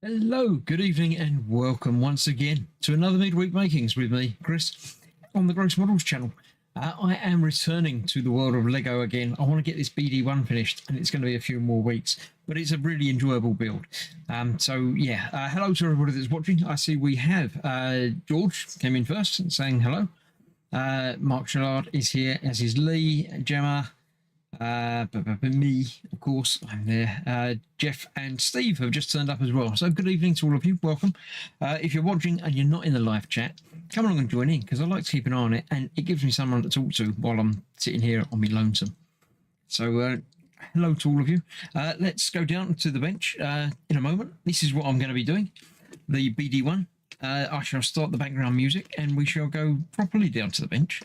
Hello, good evening, and welcome once again to another Midweek Makings with me, Chris, on the Gross Models channel. I am returning to the world of Lego again. I want to get this BD-1 finished, and it's going to be a few more weeks, but it's a really enjoyable build. Hello to everybody that's watching. I see we have George came in first saying hello. Mark Shallard is here, as is Lee, Gemma, me, of course, I'm there. Jeff and Steve have just turned up as well. So good evening to all of you. Welcome. If you're watching and you're not in the live chat, come along and join in, because I like to keep an eye on it, and it gives me someone to talk to while I'm sitting here on my lonesome. So hello to all of you. Let's go down to the bench in a moment. This is what I'm going to be doing. The BD-1. I shall start the background music, and we shall go properly down to the bench.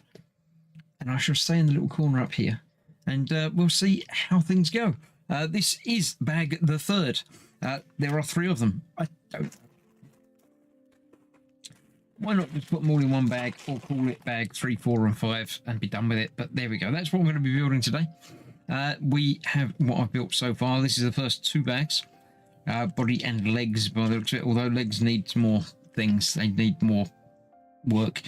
And I shall stay in the little corner up here. And we'll see how things go. This is bag the third. There are 3 of them. Why not just put them all in one bag, or call it bag 3, 4, and 5 and be done with it? But there we go. That's what I'm going to be building today. We have what I've built so far. This is the first 2 bags. Body and legs, by the looks of it. Although legs need more things. They need more work.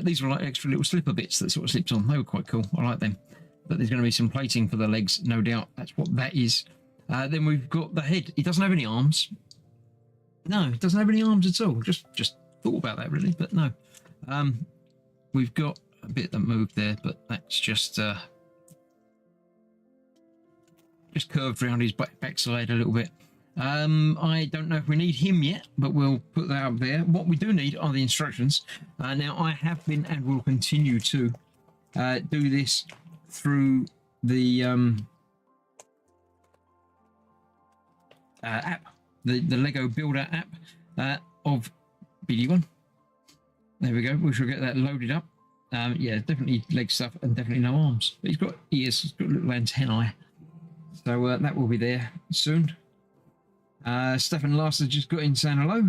These are like extra little slipper bits that sort of slipped on. They were quite cool. I like them. But there's going to be some plating for the legs, no doubt. That's what that is. Then we've got the head. It doesn't have any arms. No, it doesn't have any arms at all. Just thought about that, really, but no. We've got a bit that moved there, but that's just curved around his backside a little bit. I don't know if we need him yet, but we'll put that up there. What we do need are the instructions. Now, I have been and will continue to do this through the app, the Lego Builder app of BD-1. There we go. We shall get that loaded up. Yeah, definitely leg stuff and definitely no arms. But he's got ears, he's got little antennae. So that will be there soon. Stefan Last has just got in saying hello.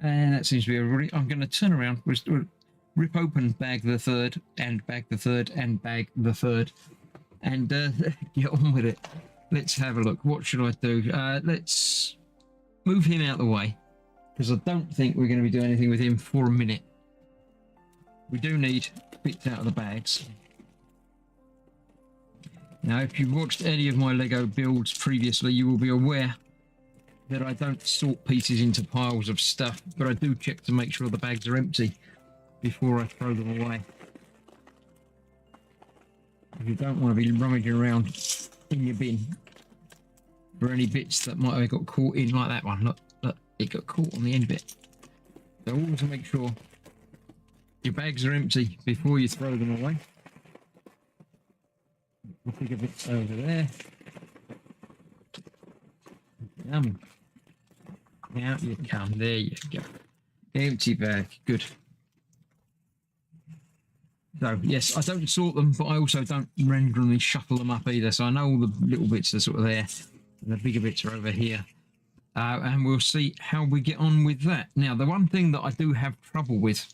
And that seems to be everybody. I'm going to turn around. We'll rip open bag the third, and bag the third, and bag the third, and get on with it. Let's have a look. What should I do? Let's move him out of the way, because I don't think we're going to be doing anything with him for a minute. We do need bits out of the bags. Now, if you've watched any of my Lego builds previously, you will be aware that I don't sort pieces into piles of stuff, but I do check to make sure the bags are empty before I throw them away. You don't want to be rummaging around in your bin for any bits that might have got caught in, like that one. Look, it got caught on the end bit. So always make sure your bags are empty before you throw them away. We'll pick a bit over there. Out you come. There you go. Empty bag. Good. So, yes, I don't sort them, but I also don't randomly shuffle them up either. So I know all the little bits are sort of there, and the bigger bits are over here. And we'll see how we get on with that. Now, the one thing that I do have trouble with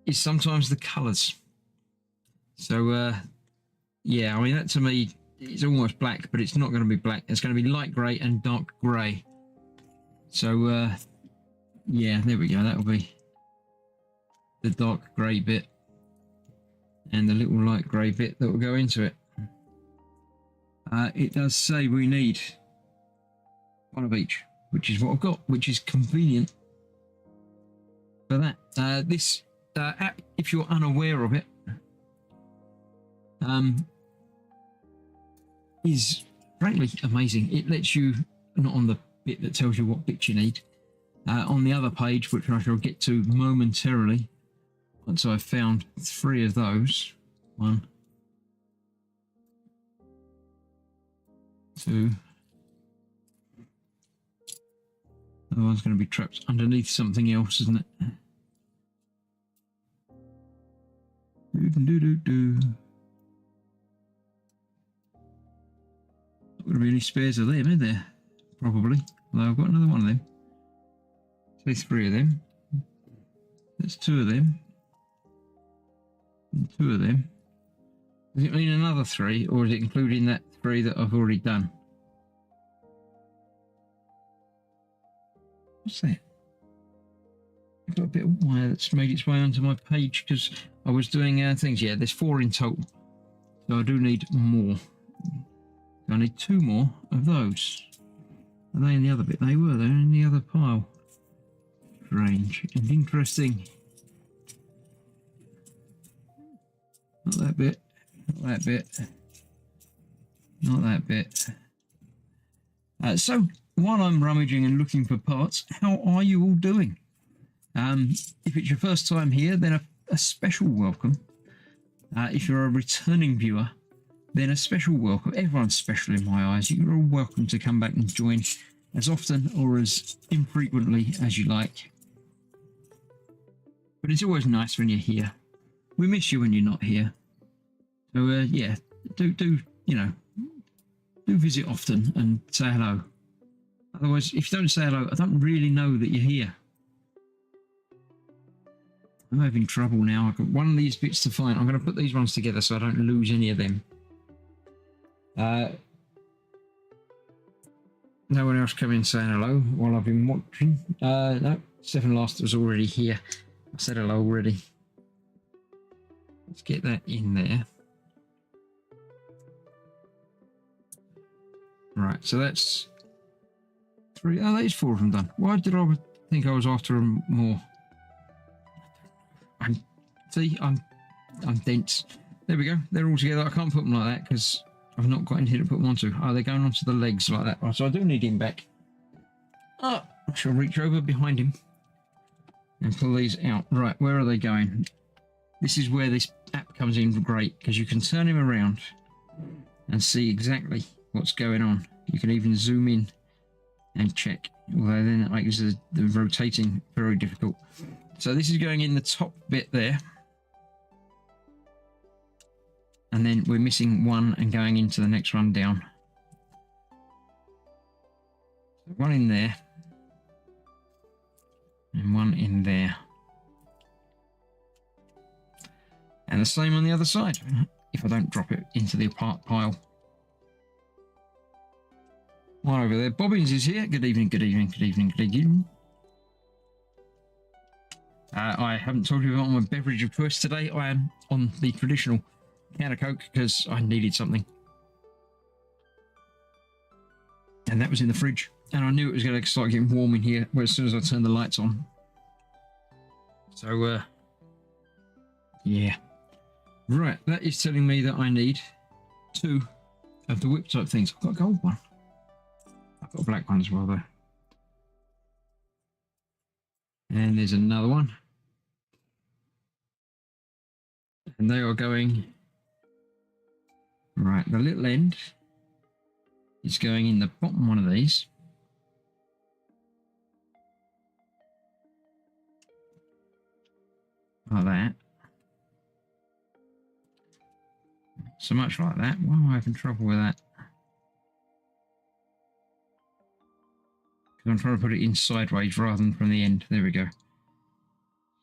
is sometimes the colours. So, yeah, I mean, that to me is almost black, but it's not going to be black. It's going to be light grey and dark grey. So, yeah, there we go. That'll be the dark grey bit and the little light grey bit that will go into it. It does say we need one of each, which is what I've got, which is convenient for that. This app, if you're unaware of it, is frankly amazing. It lets you, not on the bit that tells you what bits you need, on the other page, which I shall get to momentarily, once I've found 3 of those. 1, 2. The other one's going to be trapped underneath something else, isn't it? Not going to be any spares of them, is there? Probably. Although I've got another one of them. Say 3 of them. That's 2 of them. And 2 of them. Does it mean another 3, or is it including that 3 that I've already done? What's that? I've got a bit of wire that's made its way onto my page because I was doing things. Yeah, there's 4 in total. So I do need more. I need 2 more of those. Are they in the other bit? They were. They're in the other pile. Strange and interesting. Not that bit. Not that bit. Not that bit. So, while I'm rummaging and looking for parts, how are you all doing? If it's your first time here, then a special welcome. If you're a returning viewer, then a special welcome. Everyone's special in my eyes. You're all welcome to come back and join as often or as infrequently as you like. But it's always nice when you're here. We miss you when you're not here. So yeah, do you know, do visit often and say hello. Otherwise, if you don't say hello, I don't really know that you're here. I'm having trouble now. I've got one of these bits to find. I'm going to put these ones together so I don't lose any of them. No one else come in saying hello while I've been watching. No, Stephen Last was already here. I said hello already. Let's get that in there. Right, so that's 3. Oh, that is 4 of them done. Why did I think I was after them more? I'm dense. There we go. They're all together. I can't put them like that because I've not got anything to put them onto. Oh, they're going onto the legs like that. Right, so I do need him back. Oh, I shall reach over behind him and pull these out. Right, where are they going? This is where this app comes in great because you can turn him around and see exactly what's going on. You can even zoom in and check, although then it makes the rotating very difficult. So this is going in the top bit there, and then we're missing one and going into the next one down. One in there and one in there, and the same on the other side if I don't drop it into the apart pile. One over there. Bobbins is here. Good evening, good evening, good evening, good evening. I haven't told you about my beverage of choice today. I am on the traditional can of Coke because I needed something. And that was in the fridge. And I knew it was going to start getting warm in here as soon as I turned the lights on. So, yeah. Right, that is telling me that I need 2 of the whip type things. I've got a gold one. I've got a black one as well, though. And there's another one. And they are going... Right, the little end is going in the bottom one of these. Like that. So much like that. Why am I having trouble with that? Because I'm trying to put it in sideways rather than from the end. There we go.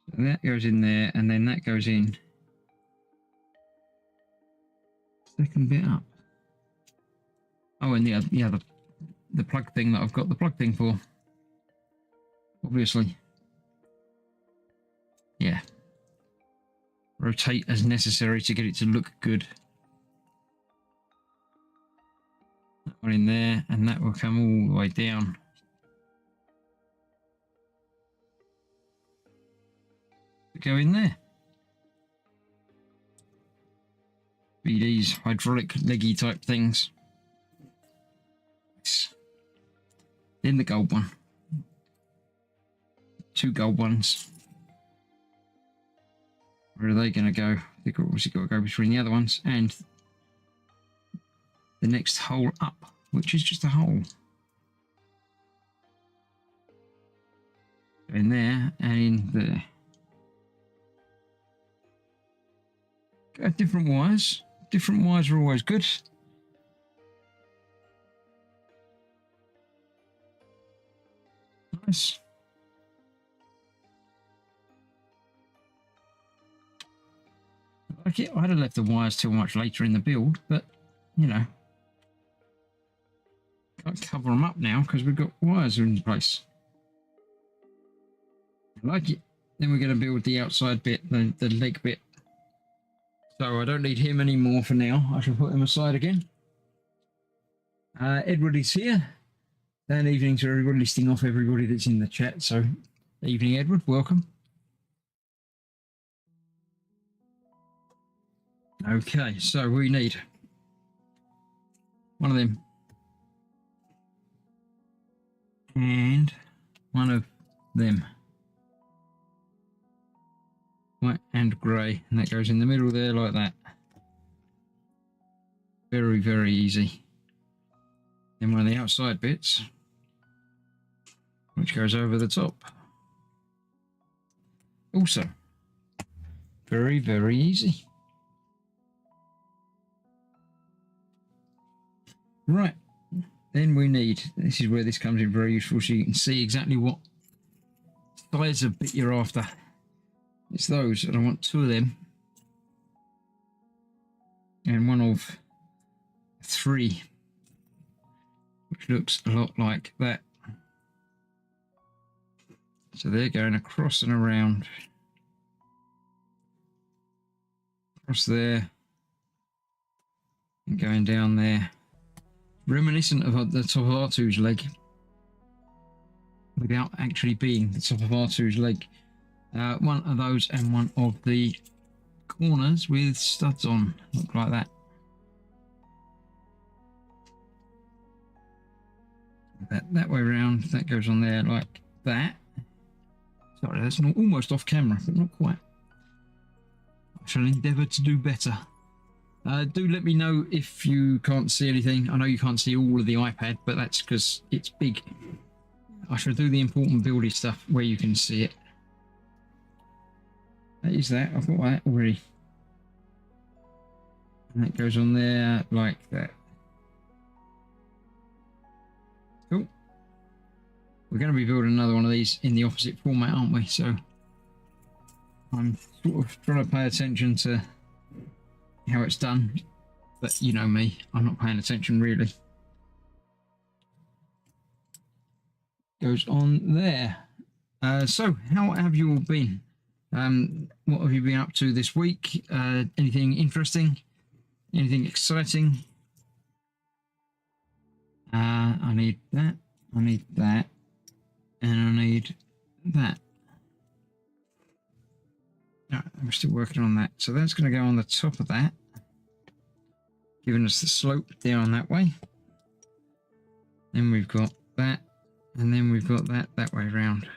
So that goes in there, and then that goes in. Second bit up. Oh, and the plug thing that I've got the plug thing for. Obviously. Yeah. Rotate as necessary to get it to look good. That one in there, and that will come all the way down. Go in there. BD's hydraulic leggy type things. Then the gold one. 2 gold ones. Where are they going to go? They've obviously got to go between the other ones and the next hole up, which is just a hole. In there and in there. Got different wires. Different wires are always good. Nice. Like it. I'd have left the wires till much later in the build, but you know, can't cover them up now because we've got wires in place. I like it. Then we're going to build the outside bit, the leg bit. So I don't need him anymore for now. I shall put him aside again. Edward is here. And evening to everybody, listing off everybody that's in the chat. So, evening, Edward. Welcome. Okay, so we need one of them and one of them. White and grey, and that goes in the middle there like that. Very, very easy. Then one of the outside bits, which goes over the top. Also, very, very easy. Right, then we need, this is where this comes in very useful, so you can see exactly what size of bit you're after. It's those, and I want two of them, and one of three, which looks a lot like that. So they're going across and around, across there, and going down there. Reminiscent of the top of R2's leg, without actually being the top of R2's leg. One of those and one of the corners with studs on, look like that. That way around, that goes on there like that. Sorry, that's not, almost off camera, but not quite. I shall endeavour to do better. Do let me know if you can't see anything. I know you can't see all of the iPad, but that's because it's big. I shall do the important buildy stuff where you can see it. That is that. I've got that already. And that goes on there like that. Cool. We're going to be building another one of these in the opposite format, aren't we? So I'm sort of trying to pay attention to how it's done, but you know me, I'm not paying attention really. Goes on there. So how have you all been? What have you been up to this week? Anything interesting? Anything exciting? I need that, I need that, and I need that. No, I'm still working on that. So that's going to go on the top of that, giving us the slope down that way. Then we've got that, and then we've got that way around.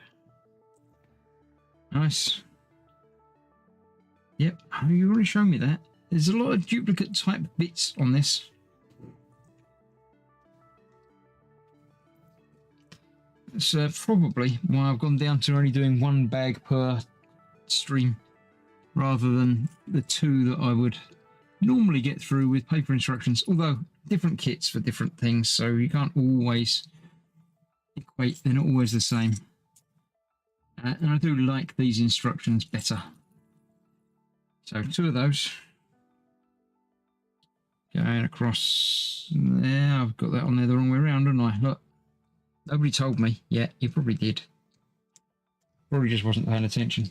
Nice. Yep, oh, you already showed me that. There's a lot of duplicate type bits on this. It's probably why I've gone down to only doing one bag per stream, rather than the two that I would normally get through with paper instructions, although different kits for different things, so you can't always equate, they're not always the same. And I do like these instructions better. So two of those. Going across there, I've got that on there the wrong way around, haven't I? Look, nobody told me. Yeah, you probably did. Probably just wasn't paying attention.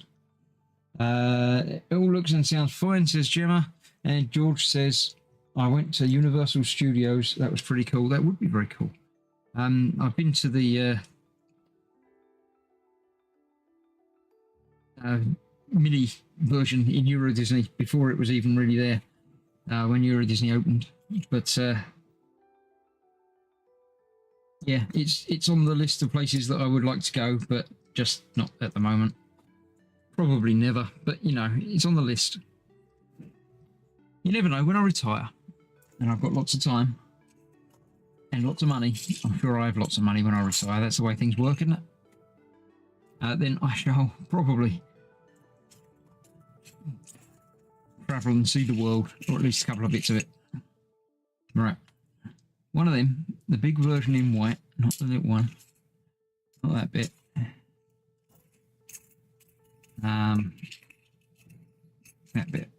It all looks and sounds fine, says Gemma. And George says, I went to Universal Studios. That was pretty cool. That would be very cool. I've been to the mini version in Euro Disney before it was even really there, when Euro Disney opened. But yeah, it's on the list of places that I would like to go, but just not at the moment. Probably never, but you know, it's on the list. You never know, when I retire and I've got lots of time and lots of money, I'm sure I have lots of money when I retire, that's the way things work, isn't it? Then I shall probably travel and see the world, or at least a couple of bits of it. Right, one of them, the big version in white, not the little one, not that bit. That bit.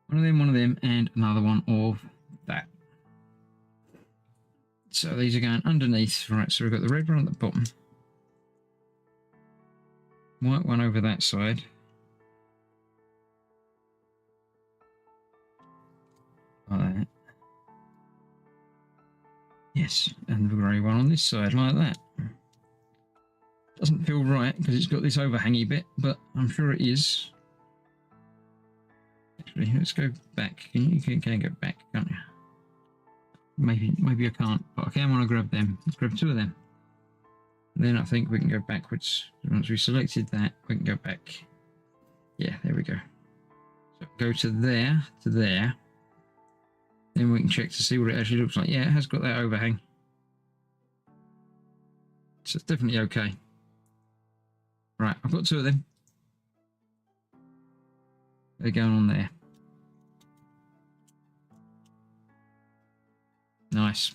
One of them, and another one of that. So these are going underneath. Right, so we've got the red one at the bottom. white one over that side. Like that. Yes, and the grey one on this side, like that. Doesn't feel right because it's got this overhangy bit, but I'm sure it is. Actually, let's go back. You can go back, can't you? Maybe I can't, but I can want to grab them. Let's grab two of them. Then I think we can go backwards. Once we selected that, we can go back. Yeah, there we go. So go to there, to there. Then we can check to see what it actually looks like. Yeah, it has got that overhang. So it's definitely okay. Right, I've got two of them. They're going on there. Nice.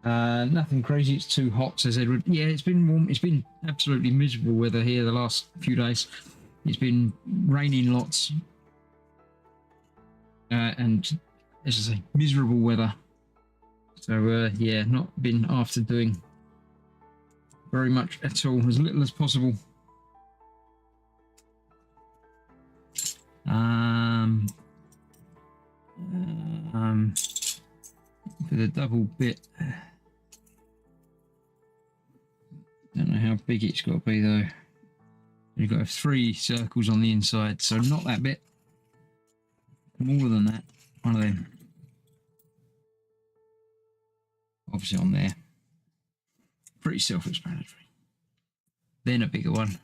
Nothing crazy. It's too hot, says Edward. Yeah, it's been warm. It's been absolutely miserable weather here the last few days. It's been raining lots. And, as I say, miserable weather. So, yeah, not been after doing very much at all, as little as possible. For the double bit, don't know how big it's got to be though. You've got to have 3 circles on the inside, so not that bit. More than that, one of them. Obviously on there. Pretty self-explanatory. Then a bigger one.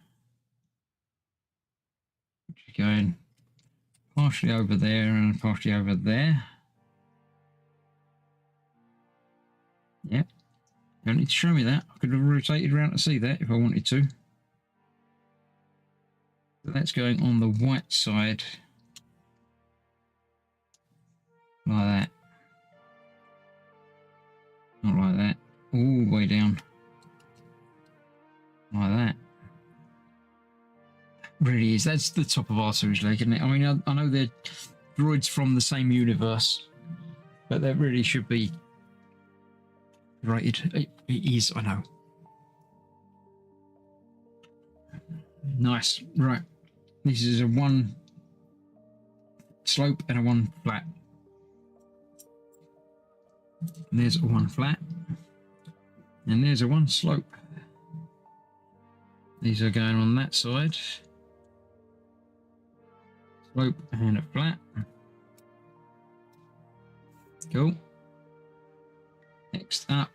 Which is going partially over there and partially over there. Yep. Don't need to show me that. I could have rotated around to see that if I wanted to. So that's going on the white side. Like that. Not like that. All the way down. Like that. Really is. That's the top of our series leg, isn't it? I mean, I know they're droids from the same universe, but that really should be rated. It is, I know. Nice. Right. This is a 1 slope and a 1 flat. And there's a 1 flat. And there's a 1 slope. These are going on that side. Slope and a flat. Cool. Next up,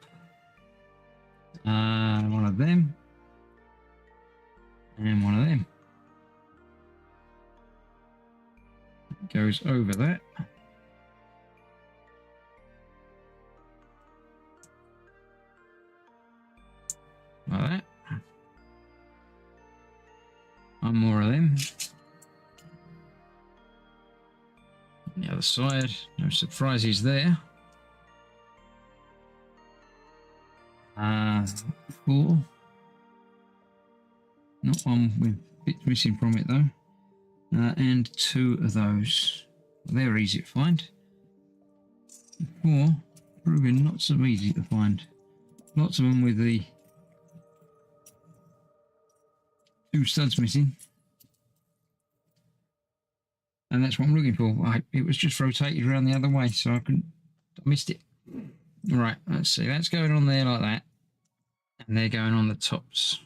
one of them. And one of them. Goes over that. Like that. One more of them. On the other side, no surprises there. 4. Not one with bits missing from it though. And 2 of those. They're easy to find. 4, proving not so easy to find. Lots of them with the 2 studs missing. And that's what I'm looking for. It was just rotated around the other way, so I missed it. Right, let's see. That's going on there like that. And they're going on the tops.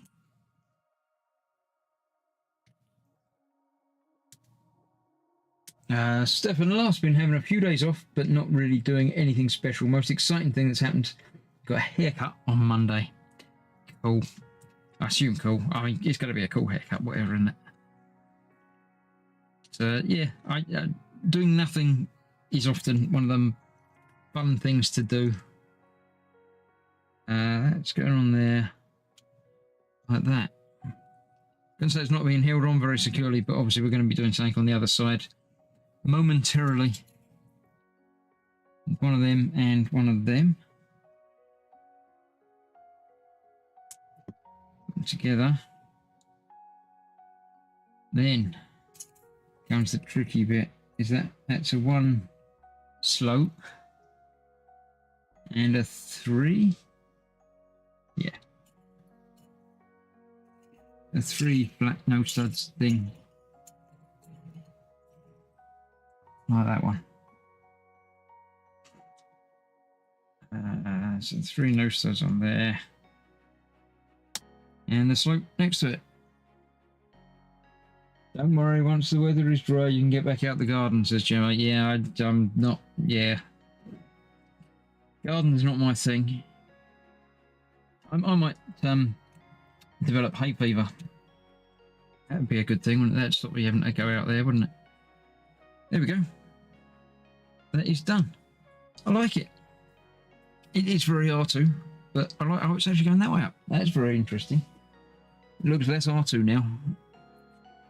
Stefan Last's been having a few days off, but not really doing anything special. Most exciting thing that's happened, got a haircut on Monday. Cool. I assume cool. I mean, it's going to be a cool haircut, whatever, isn't it? So, yeah, doing nothing is often one of them fun things to do. That's going on there like that. I'm going to say it's not being held on very securely, but obviously we're going to be doing something on the other side momentarily. One of them and one of them. Together. Then comes the tricky bit. Is that's a 1 slope and a 3. Yeah. a 3 flat no studs thing. Like that one. So 3 no studs on there. And the slope next to it. Don't worry, once the weather is dry, you can get back out the garden, says Gemma. Yeah, I'm not, yeah. Garden's not my thing. I might develop hay fever. That would be a good thing, wouldn't it? That'd stop me having to go out there, wouldn't it? There we go. That is done. I like it. It is very R2, but I like, oh, it's actually going that way up. That's very interesting. It looks less R2 now.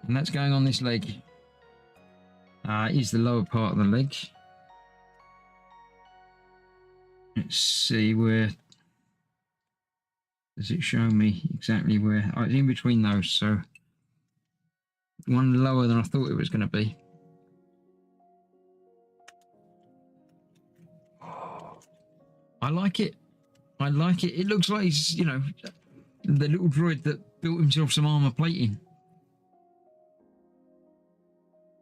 And that's going on this leg. Is the lower part of the leg. Let's see where. Does it show me exactly where? Oh, it's in between those, so one lower than I thought it was going to be. I like it. I like it. It looks like he's, you know, the little droid that built himself some armor plating.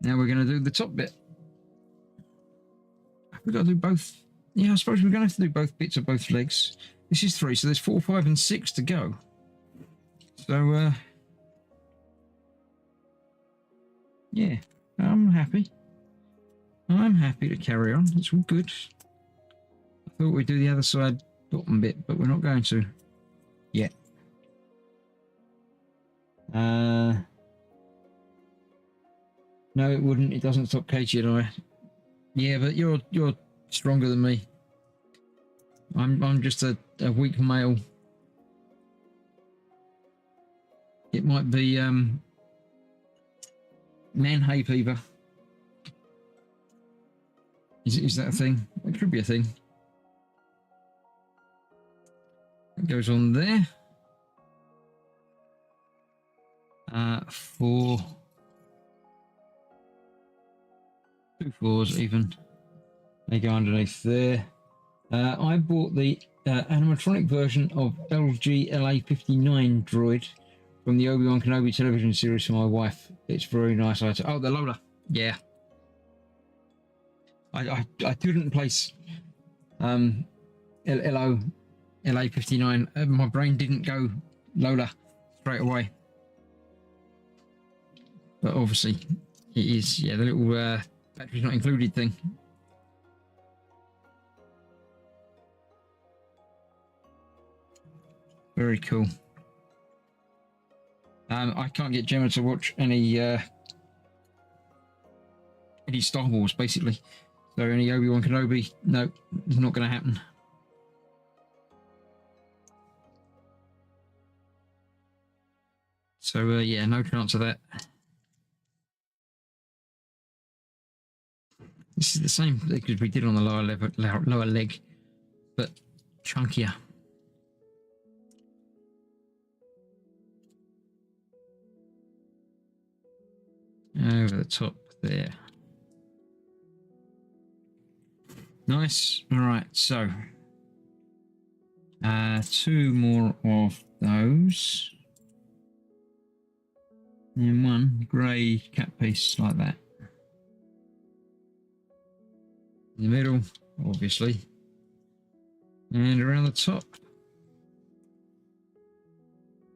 Now we're going to do the top bit. We've got to do both. Yeah, I suppose we're going to have to do both bits of both legs. This is 3, so there's 4, 5, and 6 to go. So, yeah, I'm happy. I'm happy to carry on. It's all good. I thought we'd do the other side bottom bit, but we're not going to yet. No, it wouldn't. It doesn't stop KGI. Yeah, but you're stronger than me. I'm just a weak male. It might be man hay fever. Is that a thing? It could be a thing. It goes on there. 4. 2 4s even. They go underneath there. I bought the animatronic version of LG LA59 droid from the Obi-Wan Kenobi television series for my wife. It's very nice. Oh, the Lola. Yeah. I couldn't place LA59. My brain didn't go Lola straight away. But obviously it is, yeah, the little batteries not included thing. Very cool. I can't get Gemma to watch any Star Wars, basically. So any Obi-Wan Kenobi, no, it's not going to happen. So yeah, no chance of that. This is the same as we did on the lower leg, but chunkier. Over the top there. Nice. All right, so 2 more of those. And 1 grey cat piece like that. In the middle, obviously. And around the top.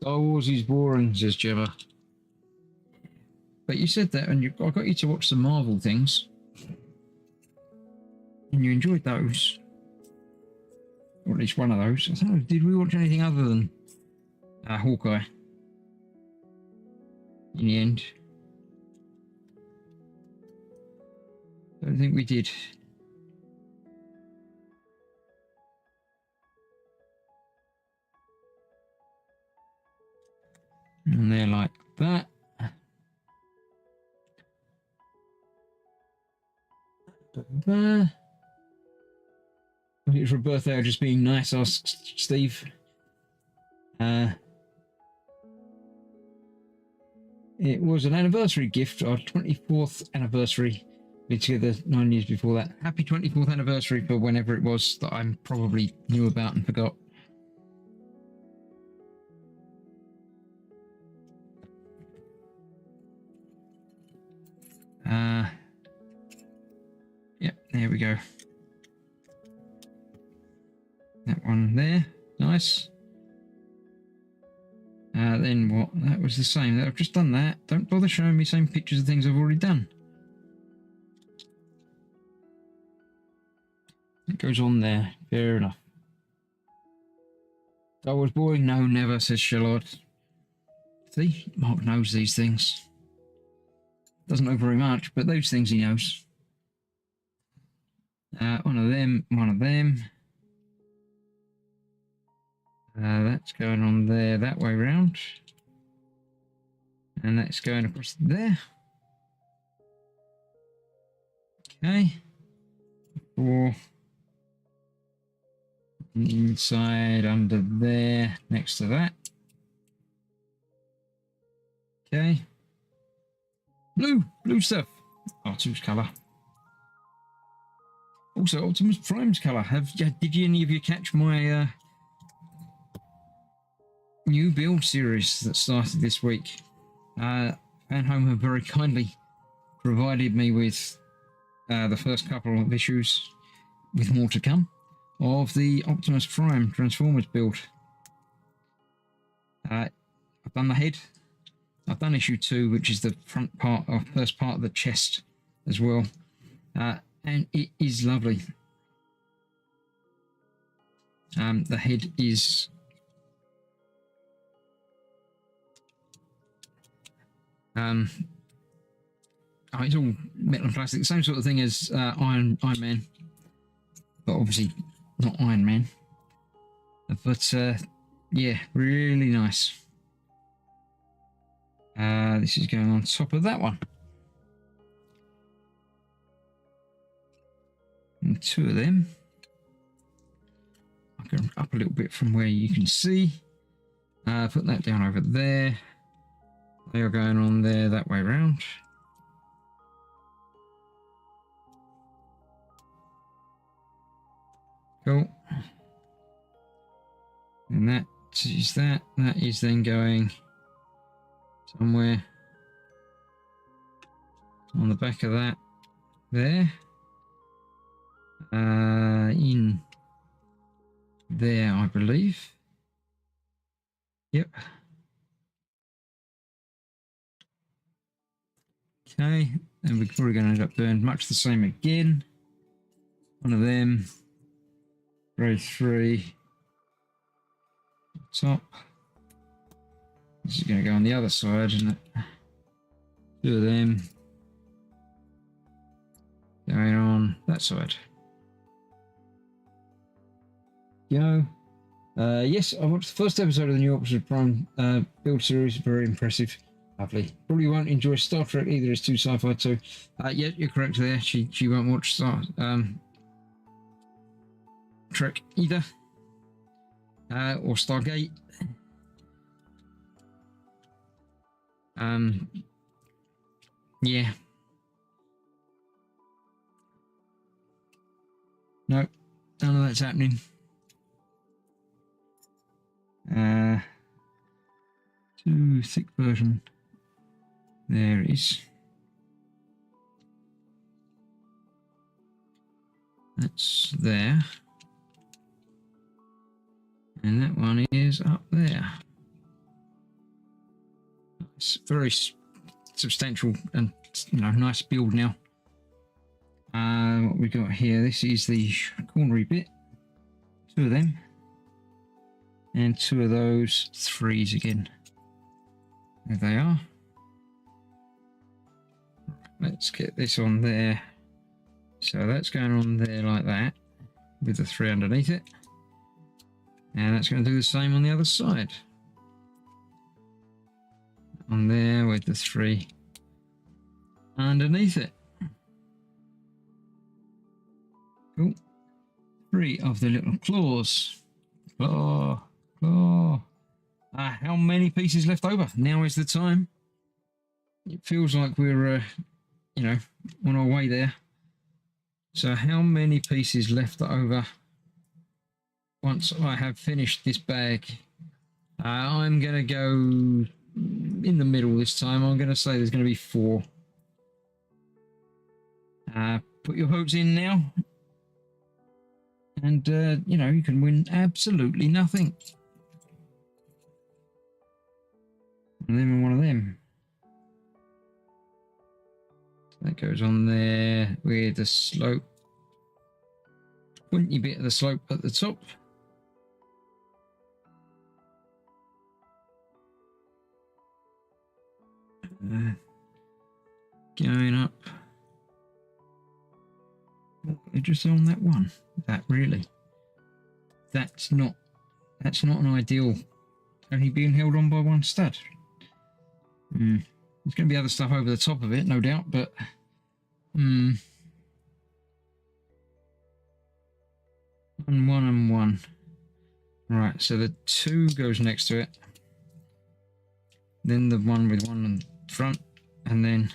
Star Wars is boring, says Gemma. But you said that, and I got you to watch the Marvel things. And you enjoyed those. Or at least one of those. I don't know, did we watch anything other than Hawkeye? In the end. I don't think we did. And they're like that. It's for a birthday or just being nice, asks Steve. It was an anniversary gift, our 24th anniversary. Been together 9 years before that. Happy 24th anniversary for whenever it was that I probably knew about and forgot. There we go. That one there. Nice. Then what? That was the same. I've just done that. Don't bother showing me same pictures of things I've already done. It goes on there. Fair enough. Star Wars boy? No, never, says Charlotte. See? Mark knows these things. Doesn't know very much, but those things he knows. One of them, one of them. That's going on there that way round. And that's going across there. Okay. 4. Inside under there, next to that. Okay. Blue stuff. R2's colour. Also, Optimus Prime's colour. Did any of you catch my new build series that started this week? Fanhome have very kindly provided me with the first couple of issues, with more to come, of the Optimus Prime Transformers build. I've done the head. I've done issue 2, which is the front part or first part of the chest as well. And it is lovely. The head is it's all metal and plastic, the same sort of thing as Iron Man, but obviously not Iron Man. But yeah, really nice. This is going on top of that one. And 2 of them. I'll go up a little bit from where you can see. Put that down over there. They are going on there that way round. Cool. And that is that. That is then going somewhere on the back of that there. In there, I believe. Yep. Okay, and we're probably going to end up doing much the same again. One of them. Row 3. Top. This is going to go on the other side, isn't it? 2 of them. Going on that side. Go. Yes, I watched the first episode of the new Optimus Prime build series. Very impressive. Lovely. Probably won't enjoy Star Trek either. It's too sci-fi too. Yeah, you're correct there. She won't watch Star Trek either. Or Stargate. Yeah. No, none of that's happening. Too thick version. There it is. That's there. And that one is up there. It's very substantial and, you know, nice build now. What we got here, this is the cornery bit. 2 of them. And 2 of those 3s again. There they are. Let's get this on there. So that's going on there like that, with the 3 underneath it. And that's going to do the same on the other side. On there with the 3 underneath it. Cool. 3 of the little claws. Claw. How many pieces left over? Now is the time. It feels like we're, you know, on our way there. So how many pieces left over once I have finished this bag? I'm going to go in the middle this time. I'm going to say there's going to be 4. Put your votes in now. And, you know, you can win absolutely nothing. One of them and one of them. That goes on there with the slope. Pointy bit of the slope at the top. Going up. Just on that one. That really. That's not an ideal. Only being held on by one stud. There's going to be other stuff over the top of it, no doubt, but one and one. Right, so the 2 goes next to it. Then the one with 1 in front, and then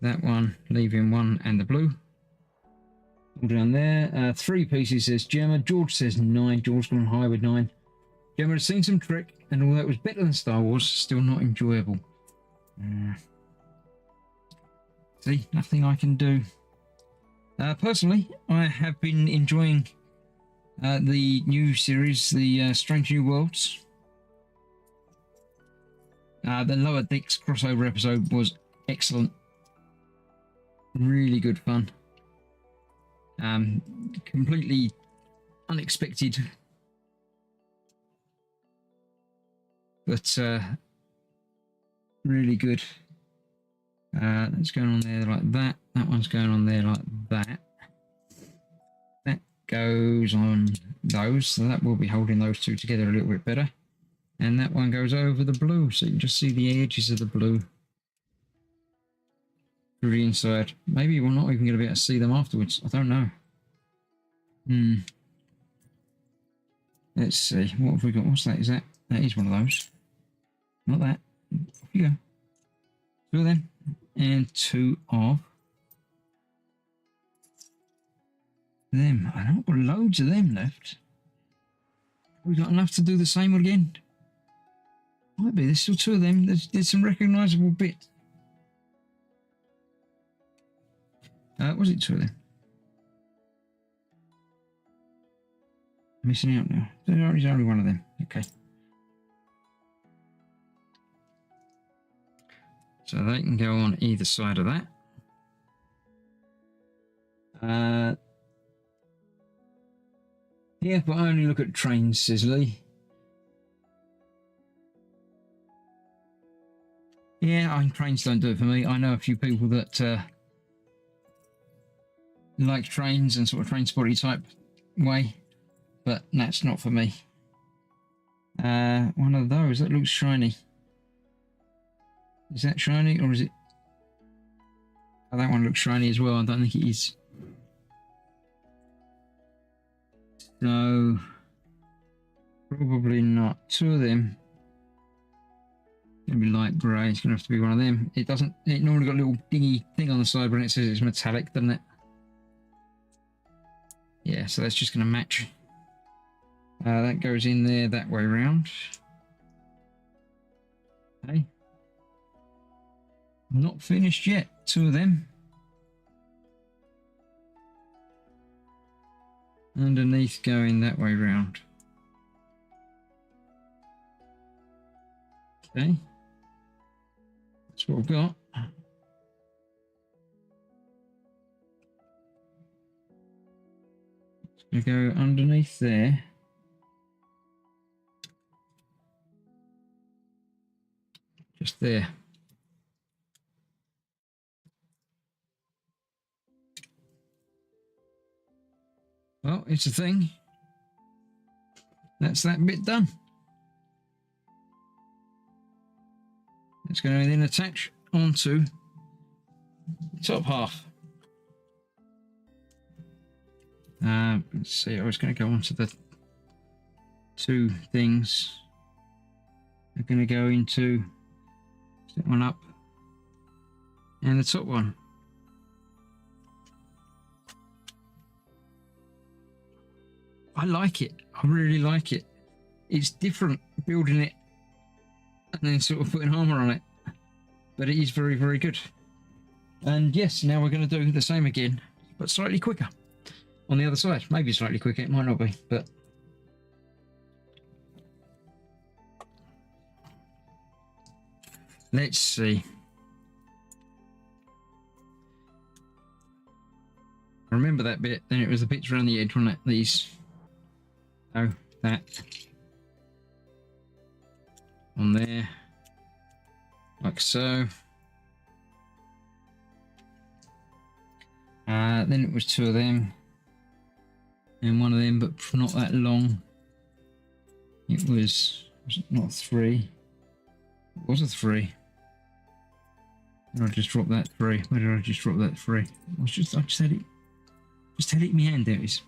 that one, leaving 1 and the blue. All down there. 3 pieces says Gemma. George says 9. George gone high with 9. Gemma has seen some trick, and although it was better than Star Wars, still not enjoyable. See, nothing I can do. Personally, I have been enjoying the new series, the Strange New Worlds. The Lower Decks crossover episode was excellent. Really good fun. Completely unexpected. But really good. That's going on there like that. That one's going on there like that. That goes on those, so that will be holding those 2 together a little bit better. And that one goes over the blue, so you can just see the edges of the blue through the inside. Maybe we're not even going to be able to see them afterwards. I don't know. Let's see. What have we got? What's that? Is that? That is one of those. Not that. Off you go. 2 of them. And 2 of them. I don't got loads of them left. We've got enough to do the same again. Might be. There's still 2 of them. There's some recognisable bits. Was it 2 of them? Missing out now. There's only 1 of them. Okay. So they can go on either side of that. Yeah, but I only look at trains, says Lee. Yeah, trains don't do it for me. I know a few people that like trains and sort of train spotty type way, but that's not for me. One of those that looks shiny. Is that shiny or is it? Oh, that one looks shiny as well. I don't think it is. So probably not. 2 of them. Gonna be light grey. It's gonna have to be one of them. It doesn't. It normally got a little dingy thing on the side when it says it's metallic, doesn't it? Yeah. So that's just gonna match. That goes in there that way round. Okay. Not finished yet. 2 of them. Underneath going that way round. Okay. That's what we've got. It's going to go underneath there. Just there. Well, it's a thing. That's that bit done. It's going to then attach onto the top half. Let's see, I was going to go onto the 2 things. They're going to go into that one up and the top one. I like it. I really like it. It's different building it and then sort of putting armour on it. But it is very, very good. And yes, now we're going to do the same again, but slightly quicker on the other side. Maybe slightly quicker, it might not be, but let's see. Remember that bit, then it was the bits around the edge, wasn't it? These. Oh, that. On there. Like so. Then it was two of them. And one of them, but not that long. It was it not three? It was a three. Where did I just drop that three? Where did I just drop that three? I just had it. Just had it in my hand, there it is.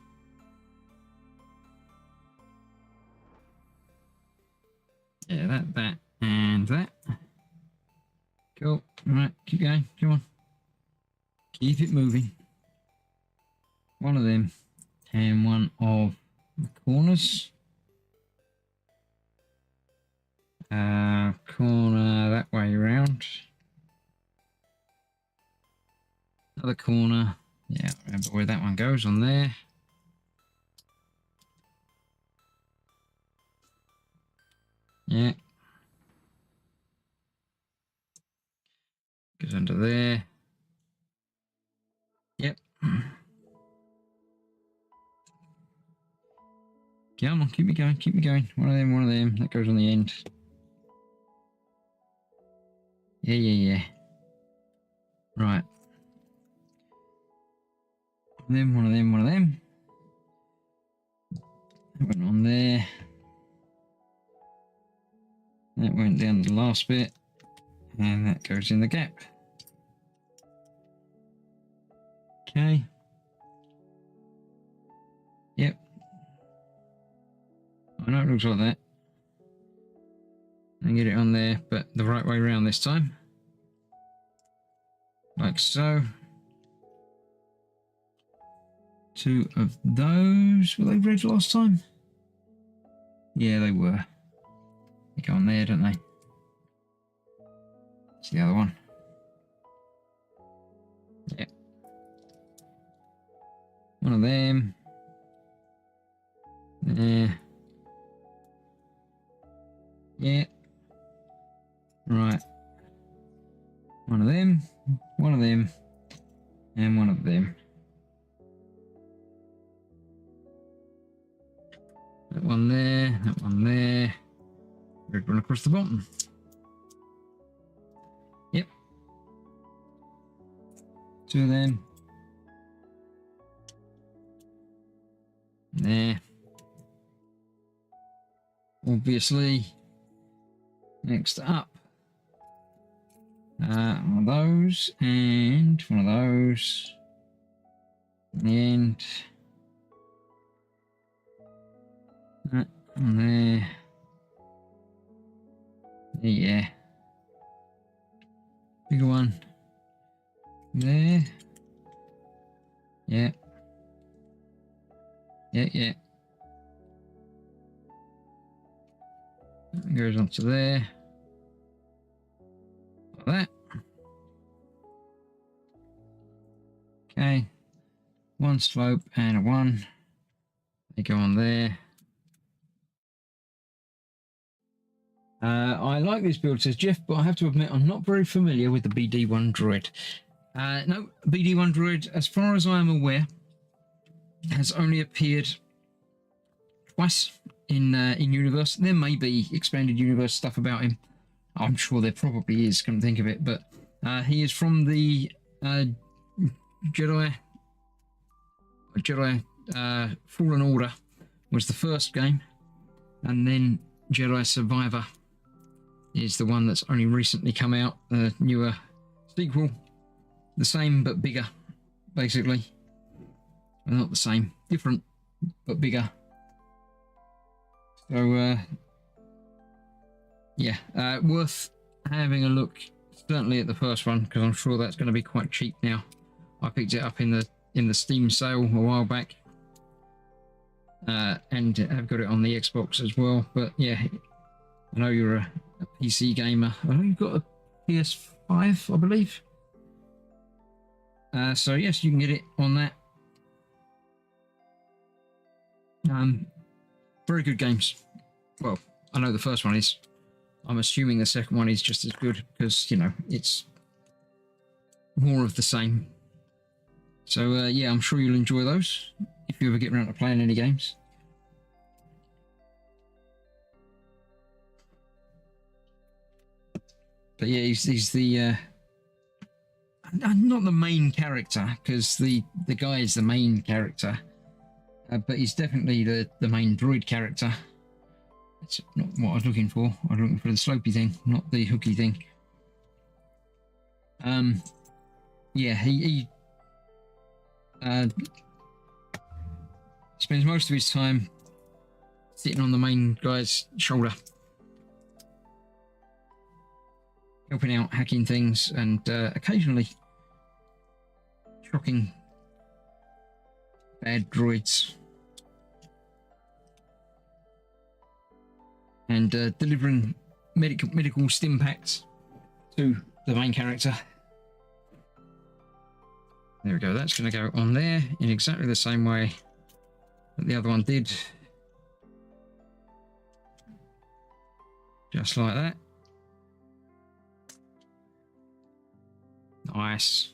Yeah, that, and that. Cool. Alright, keep going. Come on. Keep it moving. One of them. And one of the corners. Corner that way around. Another corner. Yeah, remember where that one goes on there. Yeah. Goes under there. Yep. Come on, keep me going, keep me going. One of them. That goes on the end. Yeah. Right. One of them. That went on there. That went down the last bit. And that goes in the gap. Okay. Yep. I know it looks like that. And get it on there, but the right way around this time. Like so. Two of those. Were they red last time? Yeah, they were. They go on there, don't they? It's the other one. Yeah. One of them. There. Yeah. Right. One of them, and one of them. That one there. Red one across the bottom. Yep. Two of them. There. Obviously. Next up. One of those and one of those. In the end. That one there. Yeah. Bigger one. There. Yeah. Yeah. That goes onto there. Like that. Okay. One slope and a one. They go on there. I like this build, says Jeff, but I have to admit I'm not very familiar with the BD-1 droid. No, BD-1 droid, as far as I am aware, has only appeared twice in universe. There may be expanded universe stuff about him. I'm sure there probably is, come to think of it, but he is from the Jedi Fallen Order was the first game, and then Jedi Survivor is the one that's only recently come out, the newer sequel. The same but bigger, basically. Well, not the same, different but bigger. So yeah, worth having a look certainly at the first one, because I'm sure that's going to be quite cheap now. I picked it up in the Steam sale a while back, and I've got it on the Xbox as well. But yeah, I know you're a PC gamer. I know you've got a PS5, I believe. So yes, you can get it on that. Very good games. Well, I know the first one is. I'm assuming the second one is just as good because, you know, it's more of the same. So, yeah, I'm sure you'll enjoy those if you ever get around to playing any games. But yeah, he's the... not the main character, because the guy is the main character. But he's definitely the main droid character. That's not what I was looking for. I was looking for the slopey thing, not the hooky thing. Yeah, he spends most of his time sitting on the main guy's shoulder, helping out, hacking things, and occasionally shocking bad droids. And delivering medical stim packs to the main character. There we go. That's going to go on there in exactly the same way that the other one did. Just like that. Nice.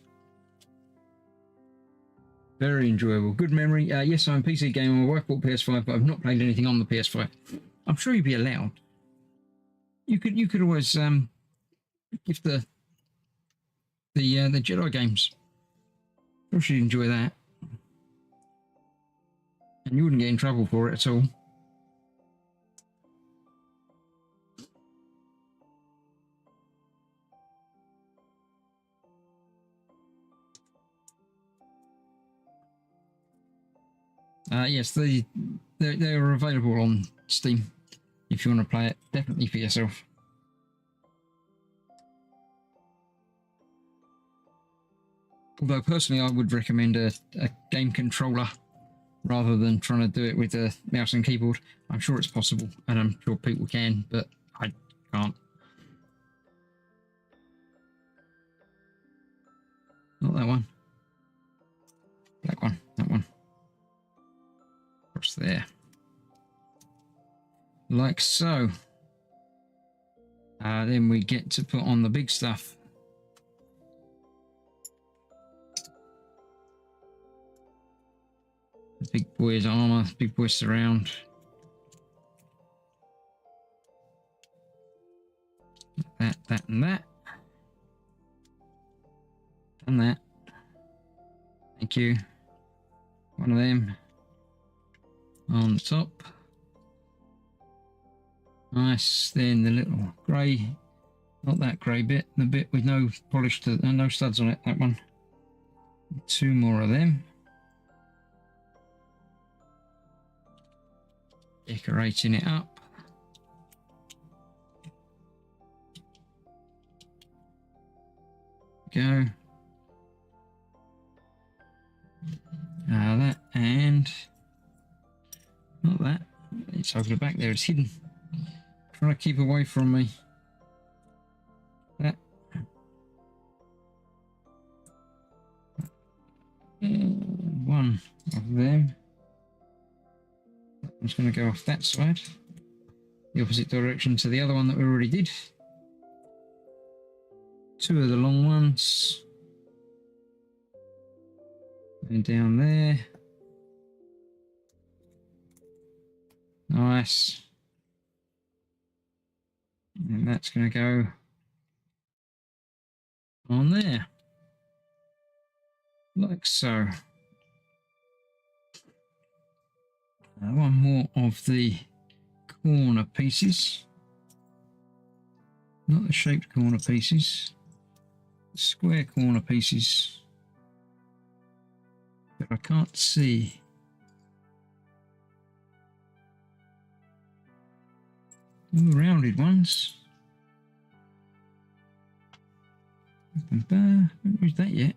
Very enjoyable. Good memory. Yes, I'm a PC gamer. My wife bought PS5, but I've not played anything on the PS5. I'm sure you'd be allowed. You could always give the Jedi games. I'm sure you'd enjoy that, and you wouldn't get in trouble for it at all. Yes, they're available on Steam if you want to play it. Definitely for yourself. Although personally, I would recommend a game controller rather than trying to do it with a mouse and keyboard. I'm sure it's possible, and I'm sure people can, but I can't. Not that one. That one. That one. Across there. Like so. Then we get to put on the big stuff. The big boy's armor, big boy's surround. That, and that. And that. Thank you. One of them. On the top. Nice. Then the little grey, not that grey bit, the bit with no polish to, no studs on it, that one. Two more of them. Decorating it up. Go. That and not that. It's over the back there. It's hidden. Trying to keep away from me. That. One of them. I'm just going to go off that side, the opposite direction to the other one that we already did. Two of the long ones. And down there. Nice. And that's going to go on there. Like so. One more of the corner pieces. Not the shaped corner pieces. The square corner pieces. But I can't see. All the rounded ones. Haven't used that yet.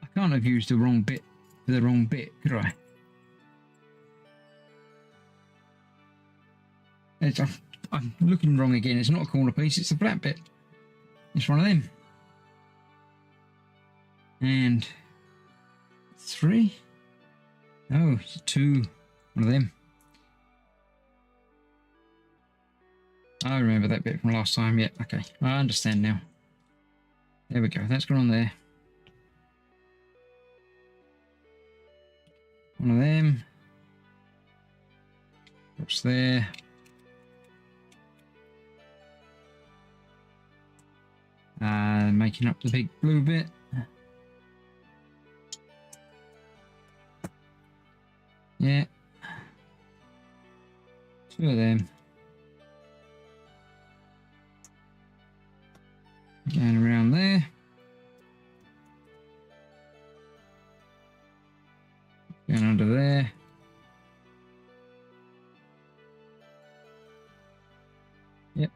I can't have used the wrong bit for the wrong bit, could I? I'm looking wrong again. It's not a corner piece, it's the flat bit. It's one of them. And 3. Oh, it's 2. One of them. I remember that bit from last time. Yeah, okay. I understand now. There we go. That's gone on there. One of them. What's there? Making up the big blue bit. Yeah. 2 of them. Going around there. Going under there. Yep.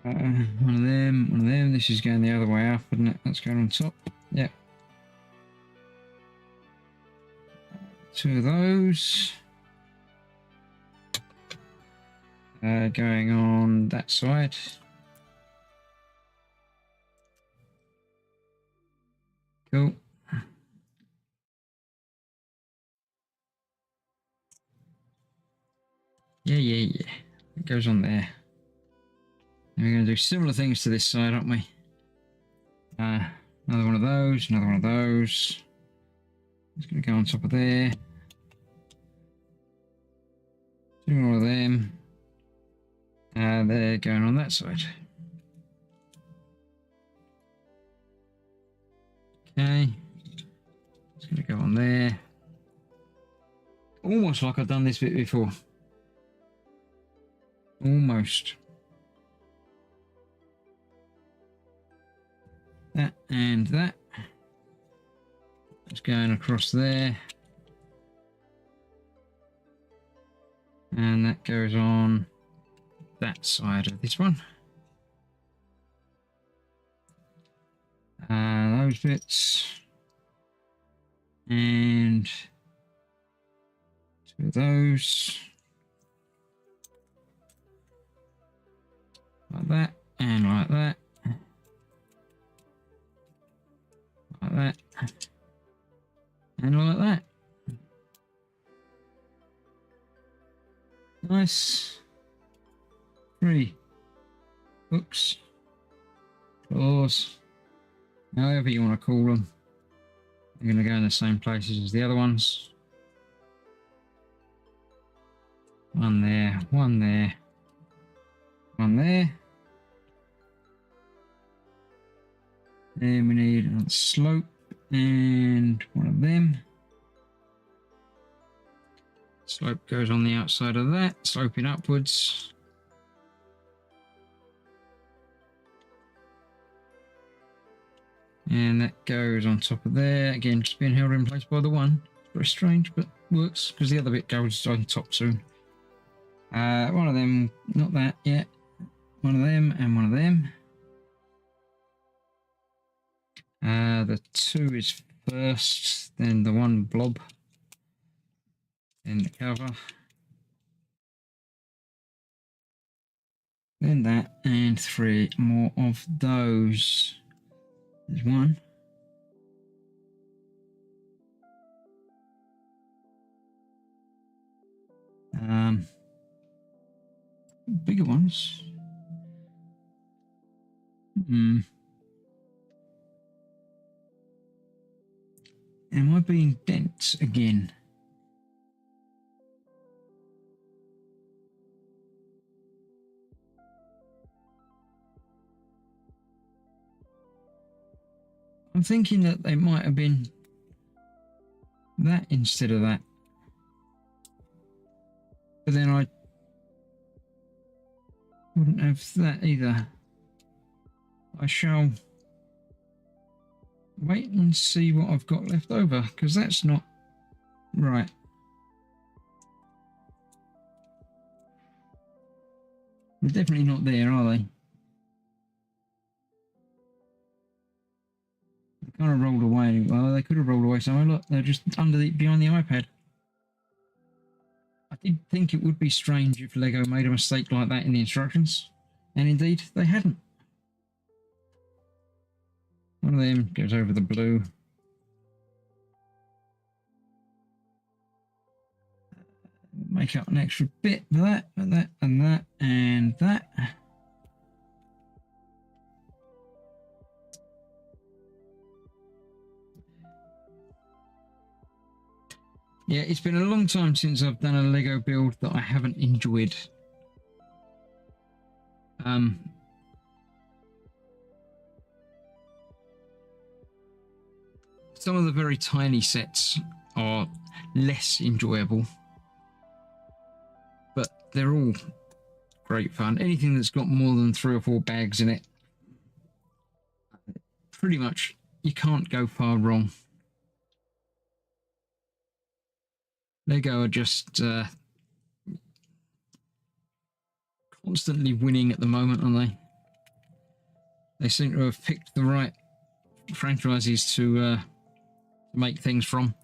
One of them, one of them. This is going the other way up, isn't it? That's going on top. Yep. 2 of those. Going on that side. Cool. Yeah. It goes on there. And we're going to do similar things to this side, aren't we? Another one of those, another one of those. It's going to go on top of there. 2 more of them. They're going on that side. Okay. It's going to go on there. Almost like I've done this bit before. Almost. That and that. It's going across there. And that goes on that side of this one. Those bits. And 2 of those. Like that, and like that. Like that. And like that. Nice. 3 hooks, claws, however you want to call them. They're going to go in the same places as the other ones. 1 there, 1 there, 1 there. Then we need a slope and 1 of them. Slope goes on the outside of that, sloping upwards. And that goes on top of there. Again, just being held in place by the 1. Very strange, but works because the other bit goes on top soon. 1 of them, not that yet. 1 of them and 1 of them. The 2 is first, then the 1 blob, then the cover, then that, and 3 more of those. There's 1. Bigger ones. Am I being dense again? I'm thinking that they might have been that instead of that. But then I wouldn't have that either. I shall wait and see what I've got left over, because that's not right. They're definitely not there, are they? They kind of rolled away. Well, they could have rolled away somewhere. Look, they're just under behind the iPad. I did think it would be strange if Lego made a mistake like that in the instructions, and indeed they hadn't. One of them goes over the blue. Make up an extra bit for that, and that, and that, and that. Yeah, it's been a long time since I've done a Lego build that I haven't enjoyed. Some of the very tiny sets are less enjoyable, but they're all great fun. Anything that's got more than 3 or 4 bags in it, pretty much you can't go far wrong. Lego are just constantly winning at the moment, aren't they? They seem to have picked the right franchises to make things from.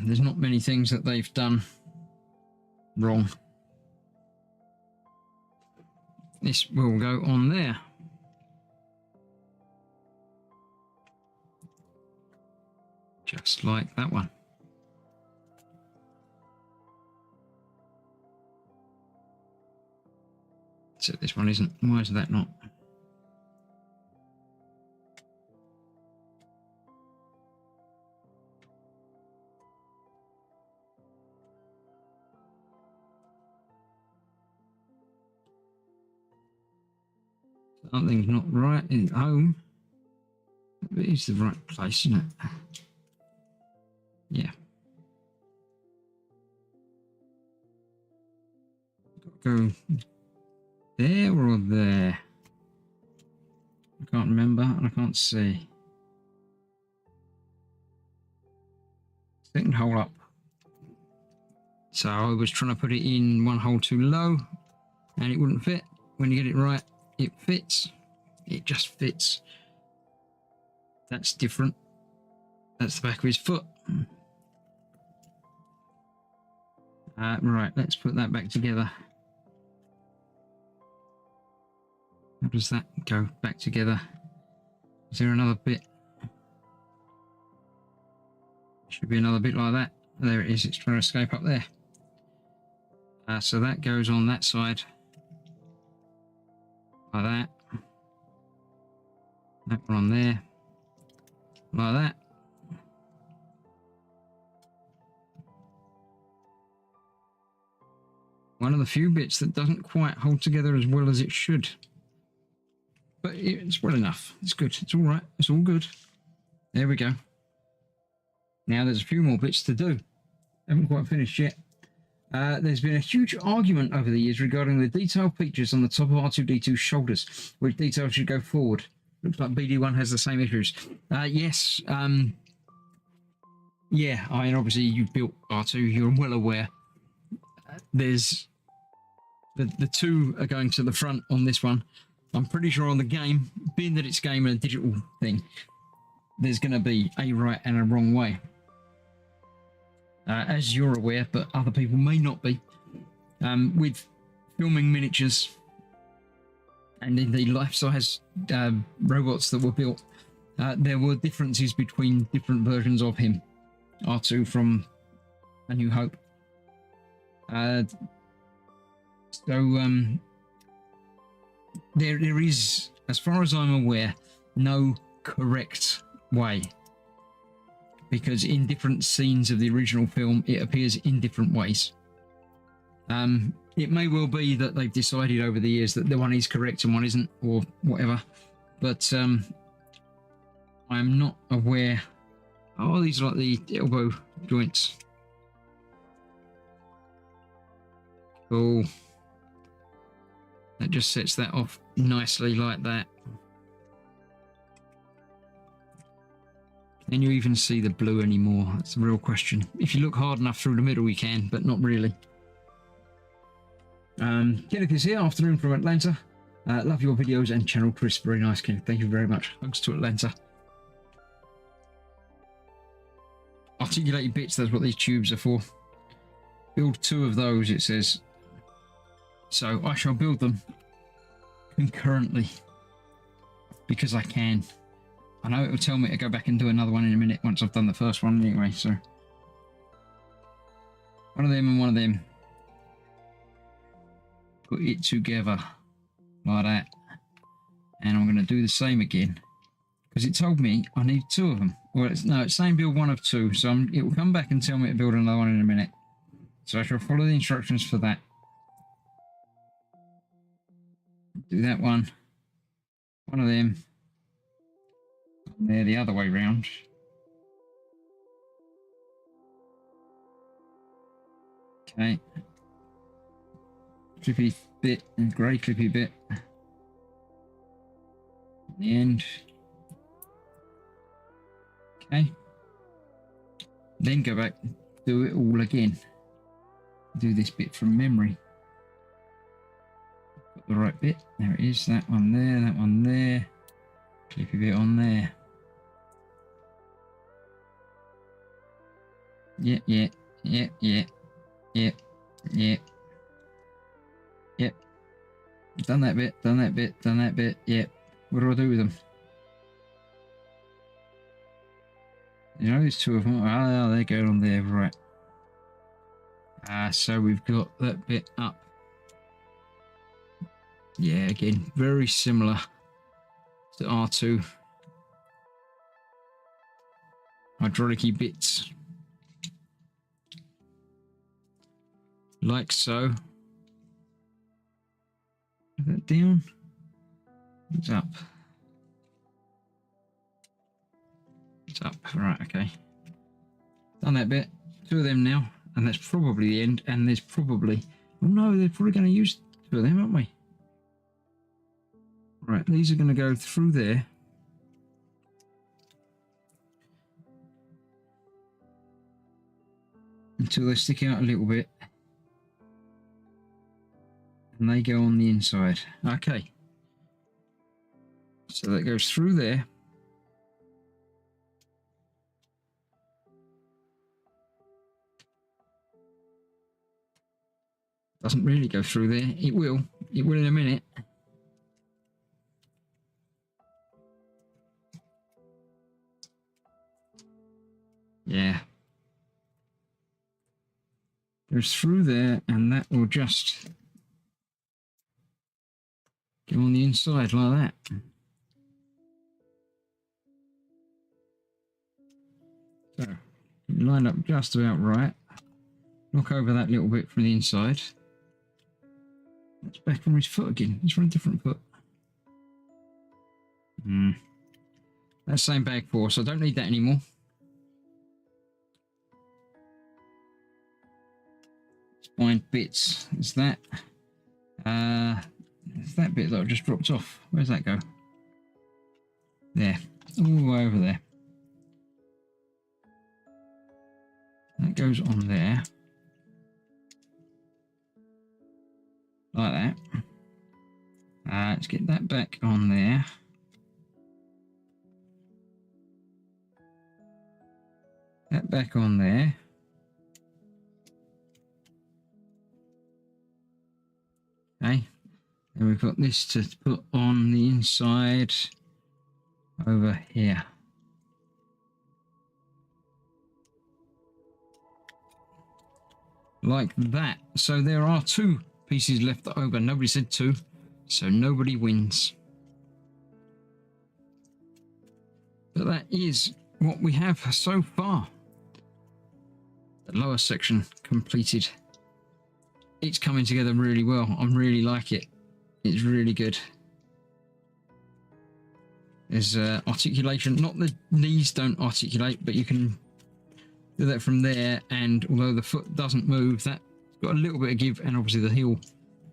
There's not many things that they've done wrong. This will go on there. Just like that one. So this one isn't. Why is that not? Something's not right in home. It is the right place, isn't it? Yeah. Go there or there? I can't remember and I can't see. Second hole up. So I was trying to put it in one hole too low and it wouldn't fit. When you get it right, it fits. It just fits. That's different. That's the back of his foot. Right, let's put that back together. How does that go back together? Is there another bit? Should be another bit like that. There it is, it's trying to escape up there. So that goes on that side. Like that. That one on there. Like that. One of the few bits that doesn't quite hold together as well as it should. But it's well enough. It's good. It's all right. It's all good. There we go. Now there's a few more bits to do. Haven't quite finished yet. There's been a huge argument over the years regarding the detail features on the top of R2-D2's shoulders, which detail should go forward. Looks like BD-1 has the same issues. Yes. Yeah, I mean, obviously you built R2, you're well aware. There's the two are going to the front on this one. I'm pretty sure on the game, being that it's game and a digital thing, there's going to be a right and a wrong way. As you're aware, but other people may not be. With filming miniatures and indeed life-size robots that were built, there were differences between different versions of him. R2 from A New Hope. There is, as far as I'm aware, no correct way, because in different scenes of the original film it appears in different ways. It may well be that they've decided over the years that the one is correct and one isn't, or whatever, but I'm not aware. Oh, these are like the elbow joints. Cool. That just sets that off nicely like that. Can you even see the blue anymore? That's the real question. If you look hard enough through the middle you can, but not really. Kenneth is here. Afternoon from Atlanta. Love your videos and channel, Chris. Very nice, Kenneth. Thank you very much. Hugs to Atlanta. articulated bits, that's what these tubes are for. Build 2 of those, it says. So I shall build them concurrently because I can. I know it will tell me to go back and do another one in a minute once I've done the first one anyway, so one of them and one of them. Put it together like that, and I'm going to do the same again because it told me I need 2 of them. Well, it's saying build 1 of 2, so it will come back and tell me to build another one in a minute. So I shall follow the instructions for that. Do that one of them, and there the other way round. Okay. Clippy bit and grey clippy bit. The end. Okay. Then go back, do it all again. Do this bit from memory. Got the right bit. There it is. That one there. That one there. Clippy bit on there. Yeah. Done that bit, done that bit, done that bit. Yep. What do I do with them? You know, there's 2 of them. Ah, they go on there, right. So we've got that bit up. Yeah, again, very similar to R2. Hydraulic-y bits. Like so. Is that down? It's up. It's up. Right, okay. Done that bit. 2 of them now. And that's probably the end. And there's probably... Oh no, they're probably going to use 2 of them, aren't we? Right, these are going to go through there. Until they stick out a little bit. And they go on the inside. Okay. So that goes through there. Doesn't really go through there. It will. It will in a minute. Yeah. Goes through there, and that will just go on the inside like that. So, line up just about right. Knock over that little bit from the inside. That's back on his foot again. He's on a different foot. That's same bag 4, so I don't need that anymore. Find bits. Is that? It's that bit that I've just dropped off. Where's that go? There. All the way over there. That goes on there. Like that. Let's get that back on there. That back on there. Okay. And we've got this to put on the inside over here. Like that. So there are 2 pieces left over. Nobody said 2, so nobody wins. But that is what we have so far. The lower section completed. It's coming together really well. I really like it. It's really good. There's articulation. Not the knees don't articulate, but you can do that from there. And although the foot doesn't move, that's got a little bit of give, and obviously the heel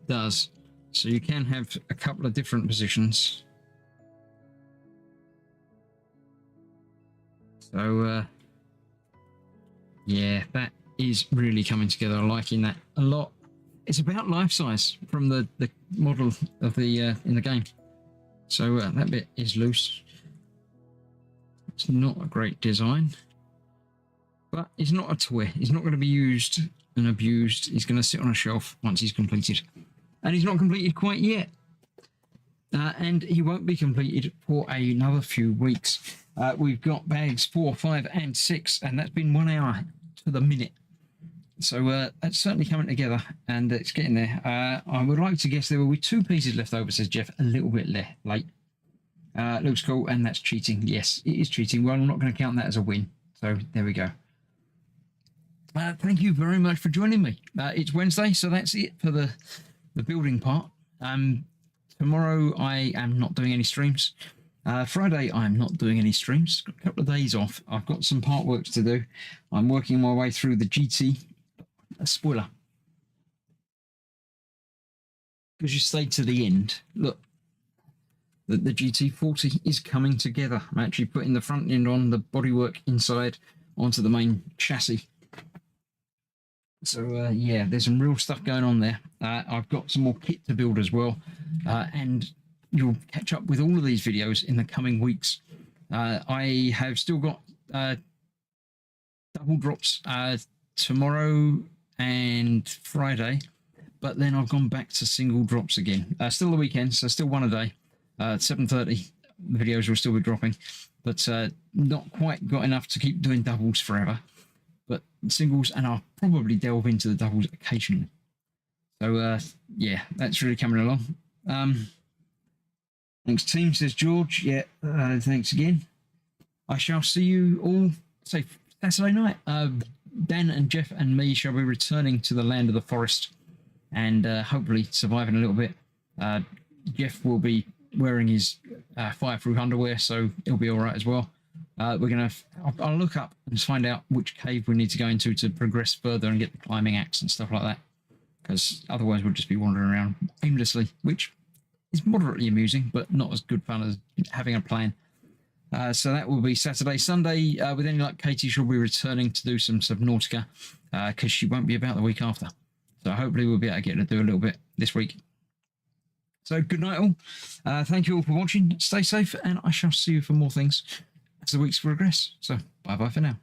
does. So you can have a couple of different positions. So yeah, that is really coming together. I'm liking that a lot. It's about life size from the model of the in the game. So that bit is loose. It's not a great design. But it's not a toy. He's not going to be used and abused. He's going to sit on a shelf once he's completed. And he's not completed quite yet. And he won't be completed for another few weeks. We've got bags 4, 5, and 6, and that's been 1 hour to the minute. So that's certainly coming together, and it's getting there. I would like to guess there will be 2 pieces left over, says Jeff. A little bit late. Looks cool, and that's cheating. Yes, it is cheating. Well, I'm not going to count that as a win. So there we go. Thank you very much for joining me. It's Wednesday, so that's it for the building part. Tomorrow I am not doing any streams. Friday I'm not doing any streams. Got a couple of days off. I've got some part works to do. I'm working my way through the GT. A spoiler. Because you stayed to the end. Look, the GT40 is coming together. I'm actually putting the front end on, the bodywork inside onto the main chassis. So yeah, there's some real stuff going on there. I've got some more kit to build as well, and you'll catch up with all of these videos in the coming weeks. I have still got double drops tomorrow and Friday, but then I've gone back to single drops again. Still the weekend, so still one a day. 7:30 videos will still be dropping, but not quite got enough to keep doing doubles forever. But singles, and I'll probably delve into the doubles occasionally. So yeah, that's really coming along. Thanks team, says George. Yeah, thanks again. I shall see you all, say, Saturday night. Dan and Jeff and me shall be returning to the land of the forest and hopefully surviving a little bit. Jeff will be wearing his fireproof underwear, so he'll be all right as well. I'll look up and find out which cave we need to go into to progress further and get the climbing axe and stuff like that, because otherwise we'll just be wandering around aimlessly, which is moderately amusing but not as good fun as having a plan. So that will be Saturday. Sunday, with any luck, Katie shall be returning to do some Subnautica, because she won't be about the week after, so hopefully we'll be able to get her to do a little bit this week. So good night all. Thank you all for watching. Stay safe, and I shall see you for more things as the weeks progress. So bye bye for now.